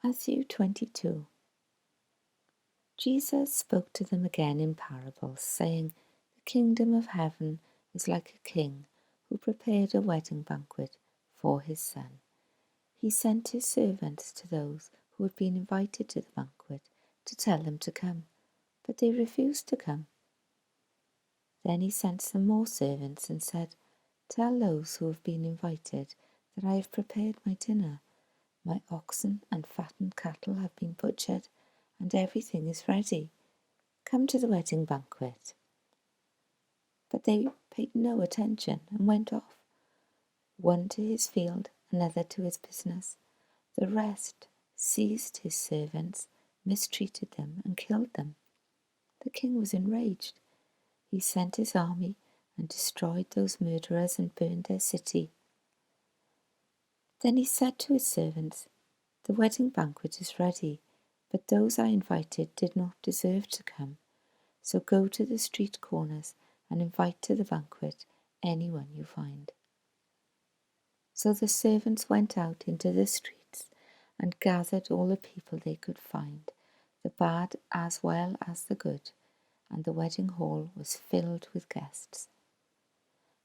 Matthew 22. Jesus spoke to them again in parables, saying, The kingdom of heaven is like a king who prepared a wedding banquet for his son. He sent his servants to those who had been invited to the banquet to tell them to come, but they refused to come. Then he sent some more servants and said, Tell those who have been invited that I have prepared my dinner. My oxen and fattened cattle have been butchered, and everything is ready. Come to the wedding banquet. But they paid no attention and went off, one to his field, another to his business. The rest seized his servants, mistreated them, and killed them. The king was enraged. He sent his army and destroyed those murderers and burned their city. Then he said to his servants, The wedding banquet is ready, but those I invited did not deserve to come. So go to the street corners and invite to the banquet anyone you find. So the servants went out into the streets and gathered all the people they could find, the bad as well as the good, and the wedding hall was filled with guests.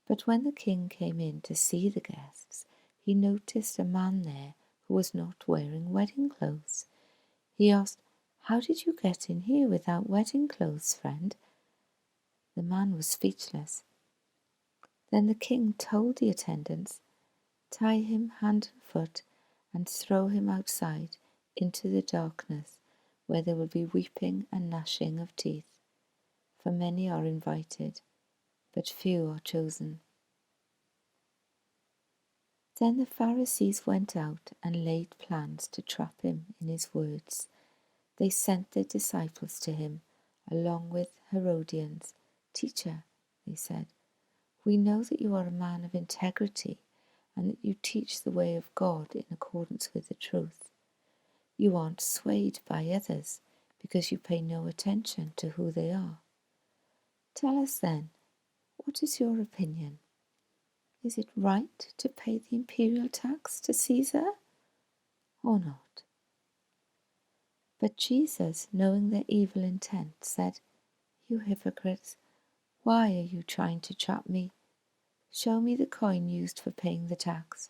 But when the king came in to see the guests, he noticed a man there who was not wearing wedding clothes. He asked, How did you get in here without wedding clothes, friend? The man was speechless. Then the king told the attendants, Tie him hand and foot and throw him outside into the darkness, where there will be weeping and gnashing of teeth. For many are invited, but few are chosen. Then the Pharisees went out and laid plans to trap him in his words. They sent their disciples to him, along with Herodians. Teacher, they said, we know that you are a man of integrity and that you teach the way of God in accordance with the truth. You aren't swayed by others because you pay no attention to who they are. Tell us then, what is your opinion? Is it right to pay the imperial tax to Caesar or not? But Jesus, knowing their evil intent, said, You hypocrites, why are you trying to trap me? Show me the coin used for paying the tax.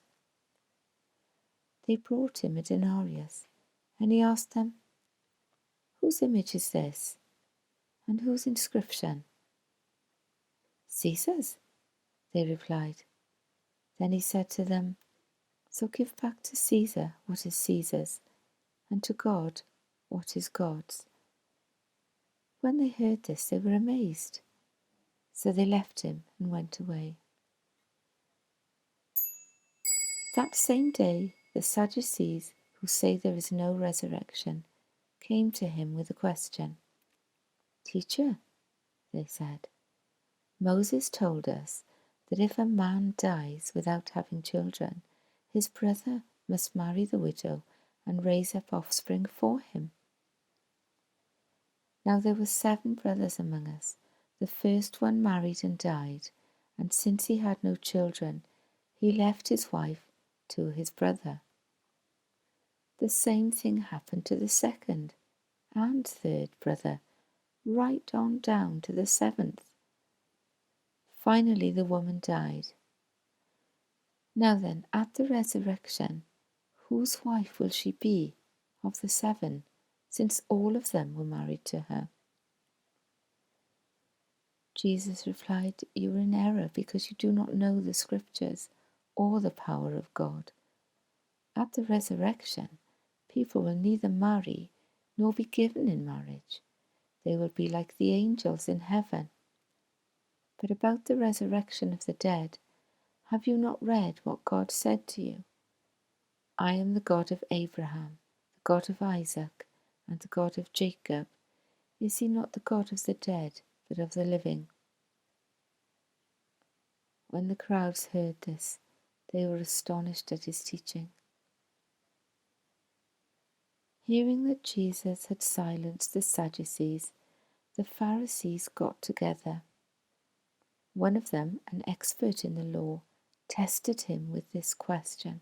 They brought him a denarius, and he asked them, Whose image is this, and whose inscription? Caesar's, they replied. Then he said to them, So give back to Caesar what is Caesar's, and to God what is God's. When they heard this, they were amazed. So they left him and went away. That same day, the Sadducees, who say there is no resurrection, came to him with a question. Teacher, they said, Moses told us that if a man dies without having children, his brother must marry the widow and raise up offspring for him. Now there were 7 brothers among us. The first one married and died, and since he had no children, he left his wife to his brother. The same thing happened to the second and third brother, right on down to the 7th. Finally, the woman died. Now then, at the resurrection, whose wife will she be of the 7, since all of them were married to her? Jesus replied, You are in error because you do not know the Scriptures or the power of God. At the resurrection, people will neither marry nor be given in marriage. They will be like the angels in heaven. But about the resurrection of the dead, have you not read what God said to you? I am the God of Abraham, the God of Isaac, and the God of Jacob. Is he not the God of the dead, but of the living? When the crowds heard this, they were astonished at his teaching. Hearing that Jesus had silenced the Sadducees, the Pharisees got together. One of them, an expert in the law, tested him with this question.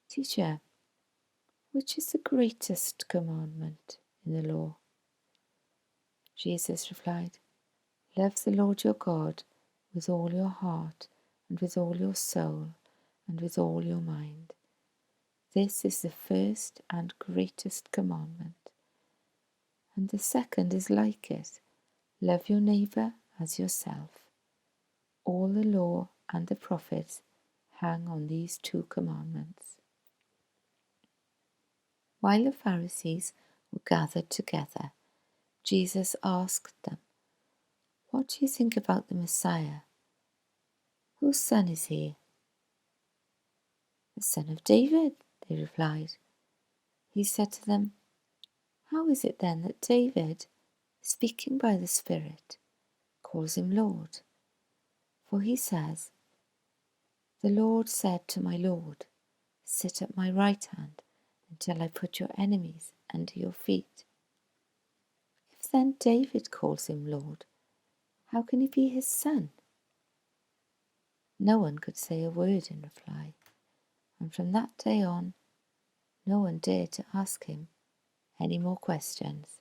Teacher, which is the greatest commandment in the law? Jesus replied, Love the Lord your God with all your heart and with all your soul and with all your mind. This is the first and greatest commandment. And the second is like it. Love your neighbour as yourself. All the law and the prophets hang on these two commandments. While the Pharisees were gathered together, Jesus asked them, What do you think about the Messiah? Whose son is he? The son of David, they replied. He said to them, How is it then that David, speaking by the Spirit, calls him Lord? For he says, The Lord said to my Lord, Sit at my right hand until I put your enemies under your feet. If then David calls him Lord, how can he be his son? No one could say a word in reply, and from that day on, no one dared to ask him any more questions.